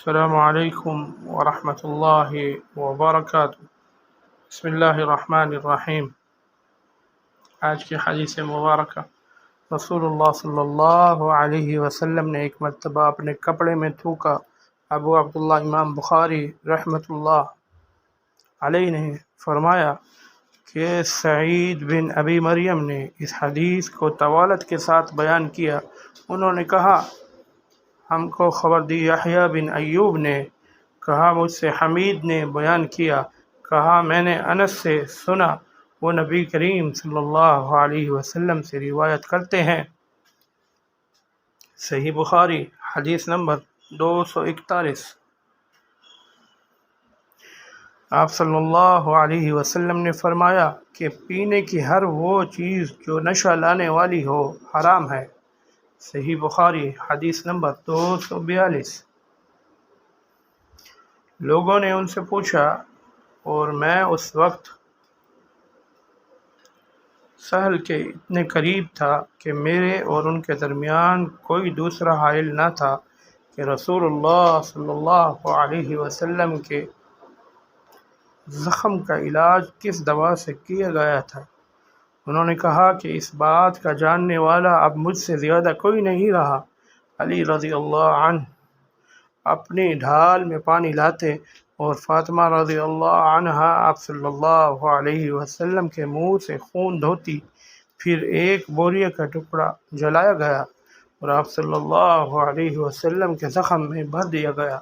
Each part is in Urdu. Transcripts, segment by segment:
السلام علیکم ورحمۃ اللہ وبرکاتہ۔ بسم اللہ الرحمن الرحیم۔ آج کی حدیث مبارکہ، رسول اللہ صلی اللہ علیہ وسلم نے ایک مرتبہ اپنے کپڑے میں تھوکا۔ ابو عبداللہ امام بخاری رحمۃ اللہ علیہ نے فرمایا کہ سعید بن ابی مریم نے اس حدیث کو طوالت کے ساتھ بیان کیا۔ انہوں نے کہا، ہم کو خبر دی یحییٰ بن ایوب نے، کہا مجھ سے حمید نے بیان کیا، کہا میں نے انس سے سنا، وہ نبی کریم صلی اللہ علیہ وسلم سے روایت کرتے ہیں۔ صحیح بخاری حدیث نمبر 241۔ آپ صلی اللہ علیہ وسلم نے فرمایا کہ پینے کی ہر وہ چیز جو نشہ لانے والی ہو حرام ہے۔ صحیح بخاری حدیث نمبر 242۔ لوگوں نے ان سے پوچھا اور میں اس وقت سہل کے اتنے قریب تھا کہ میرے اور ان کے درمیان کوئی دوسرا حائل نہ تھا کہ رسول اللہ صلی اللہ علیہ وسلم کے زخم کا علاج کس دوا سے کیا گیا تھا۔ انہوں نے کہا کہ اس بات کا جاننے والا اب مجھ سے زیادہ کوئی نہیں رہا۔ علی رضی اللہ عنہ اپنی ڈھال میں پانی لاتے اور فاطمہ رضی اللہ عنہا آپ صلی اللہ علیہ وسلم کے منہ سے خون دھوتی، پھر ایک بوریا کا ٹکڑا جلایا گیا اور آپ صلی اللہ علیہ وسلم کے زخم میں بھر دیا گیا۔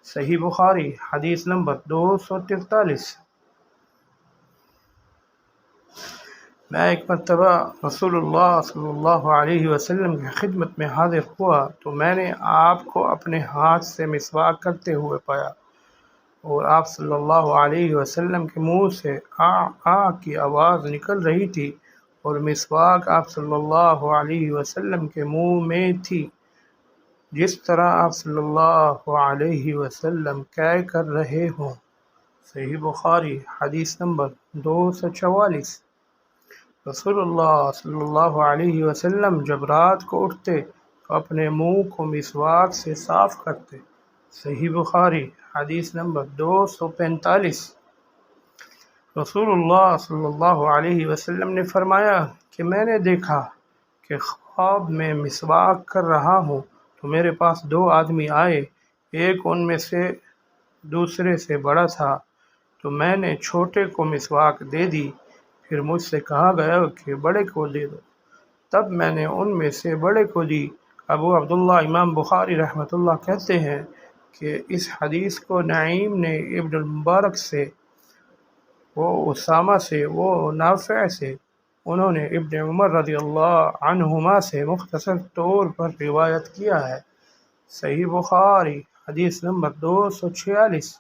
صحیح بخاری حدیث نمبر 243۔ میں ایک مرتبہ رسول اللہ صلی اللہ علیہ وسلم کی خدمت میں حاضر ہوا تو میں نے آپ کو اپنے ہاتھ سے مسواک کرتے ہوئے پایا اور آپ صلی اللہ علیہ وسلم کے منہ سے آ کی آواز نکل رہی تھی اور مسواک آپ صلی اللہ علیہ وسلم کے منہ میں تھی، جس طرح آپ صلی اللہ علیہ وسلم قے کر رہے ہوں۔ صحیح بخاری حدیث نمبر 244۔ رسول اللہ صلی اللہ علیہ وسلم جب رات کو اٹھتے تو اپنے منہ کو مسواک سے صاف کرتے۔ صحیح بخاری حدیث نمبر 245۔ رسول اللہ صلی اللہ علیہ وسلم نے فرمایا کہ میں نے دیکھا کہ خواب میں مسواک کر رہا ہوں تو میرے پاس دو آدمی آئے، ایک ان میں سے دوسرے سے بڑا تھا تو میں نے چھوٹے کو مسواک دے دی، پھر مجھ سے کہا گیا کہ بڑے کو دے دو، تب میں نے ان میں سے بڑے کو دی۔ ابو عبداللہ امام بخاری رحمۃ اللہ کہتے ہیں کہ اس حدیث کو نعیم نے ابن المبارک سے، وہ اسامہ سے، وہ نافع سے، انہوں نے ابن عمر رضی اللہ عنہما سے مختصر طور پر روایت کیا ہے۔ صحیح بخاری حدیث نمبر 246۔